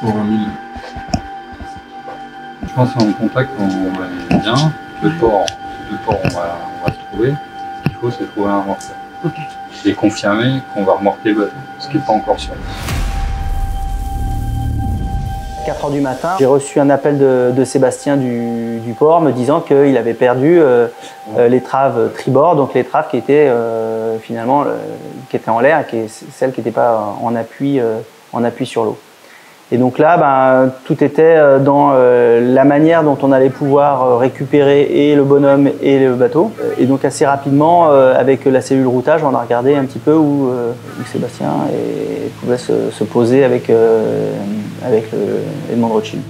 120 000. Je pense qu'en contact, on va aller bien. Le port, on va se trouver. Ce qu'il faut, c'est trouver un remorqueur. Et confirmer qu'on va remorquer le bateau, ce qui n'est pas encore sûr. 4 h du matin, j'ai reçu un appel de Sébastien du port me disant qu'il avait perdu l'étrave tribord, donc l'étrave qui était finalement qui était en l'air et celle qui n'était pas en appui sur l'eau. Et donc là, tout était dans la manière dont on allait pouvoir récupérer et le bonhomme et le bateau. Et donc assez rapidement, avec la cellule routage, on a regardé un petit peu où Sébastien pouvait se poser avec le Edmond Rothschild.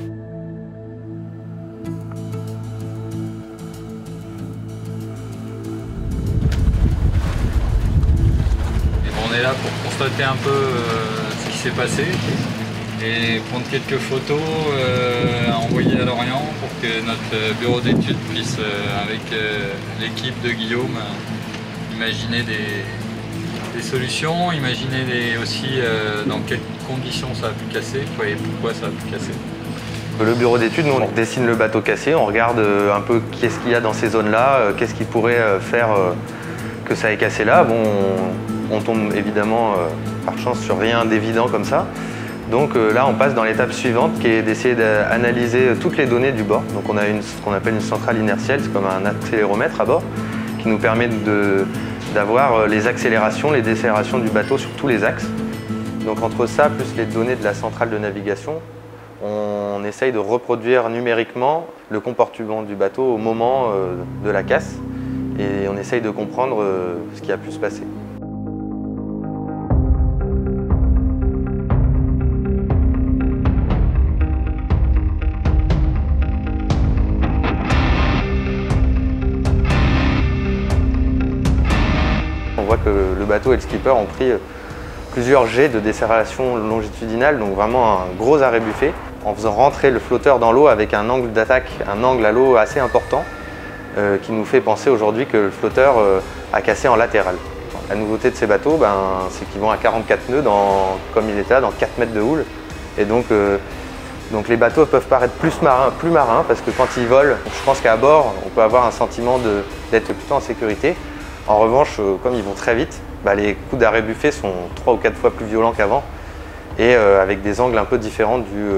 On est là pour constater un peu ce qui s'est passé et prendre quelques photos à envoyer à Lorient pour que notre bureau d'études puisse, avec l'équipe de Guillaume, imaginer des solutions, imaginer aussi dans quelles conditions ça a pu casser et pourquoi ça a pu casser. Le bureau d'études, nous, on dessine le bateau cassé, on regarde un peu qu'est-ce qu'il y a dans ces zones-là, qu'est-ce qui pourrait faire que ça ait cassé là. Bon, on tombe évidemment par chance sur rien d'évident comme ça. Donc là, on passe dans l'étape suivante qui est d'essayer d'analyser toutes les données du bord. Donc on a ce qu'on appelle une centrale inertielle, c'est comme un accéléromètre à bord, qui nous permet d'avoir les accélérations, les décélérations du bateau sur tous les axes. Donc entre ça, plus les données de la centrale de navigation, on essaye de reproduire numériquement le comportement du bateau au moment de la casse et on essaye de comprendre ce qui a pu se passer. On voit que le bateau et le skipper ont pris plusieurs jets de décélération longitudinale, donc vraiment un gros arrêt buffet, en faisant rentrer le flotteur dans l'eau avec un angle d'attaque, un angle à l'eau assez important, qui nous fait penser aujourd'hui que le flotteur a cassé en latéral. La nouveauté de ces bateaux, c'est qu'ils vont à 44 nœuds, comme il était là, dans 4 mètres de houle. Et donc les bateaux peuvent paraître plus marins, parce que quand ils volent, je pense qu'à bord, on peut avoir un sentiment d'être plutôt en sécurité. En revanche, comme ils vont très vite, les coups d'arrêt buffet sont 3 ou 4 fois plus violents qu'avant et avec des angles un peu différents dus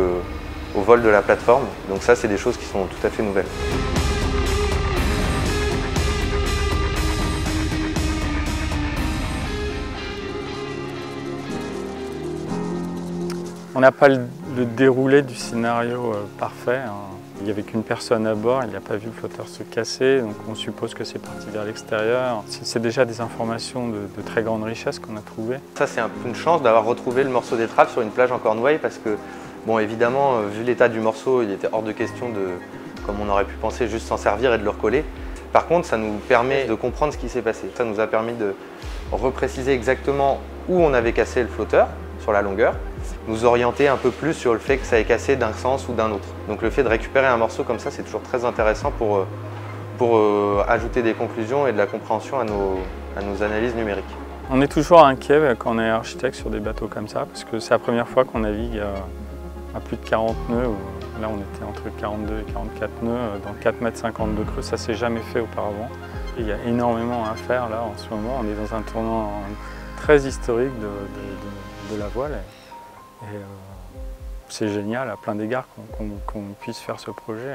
au vol de la plateforme. Donc ça, c'est des choses qui sont tout à fait nouvelles. On n'a pas le déroulé du scénario parfait. Il n'y avait qu'une personne à bord, il n'a pas vu le flotteur se casser, donc on suppose que c'est parti vers l'extérieur. C'est déjà des informations de très grande richesse qu'on a trouvées. Ça, c'est un peu une chance d'avoir retrouvé le morceau d'étrave sur une plage en Cornouailles parce que, bon, évidemment, vu l'état du morceau, il était hors de question comme on aurait pu penser, juste s'en servir et de le recoller. Par contre, ça nous permet de comprendre ce qui s'est passé. Ça nous a permis de repréciser exactement où on avait cassé le flotteur, sur la longueur, nous orienter un peu plus sur le fait que ça ait cassé d'un sens ou d'un autre. Donc le fait de récupérer un morceau comme ça, c'est toujours très intéressant pour ajouter des conclusions et de la compréhension à nos analyses numériques. On est toujours inquiet quand on est architecte sur des bateaux comme ça, parce que c'est la première fois qu'on navigue à plus de 40 nœuds. Là, on était entre 42 et 44 nœuds dans 4,50 m de creux. Ça ne s'est jamais fait auparavant. Et il y a énormément à faire là en ce moment. On est dans un tournant très historique de la voile. Et c'est génial à plein d'égards qu'on puisse faire ce projet.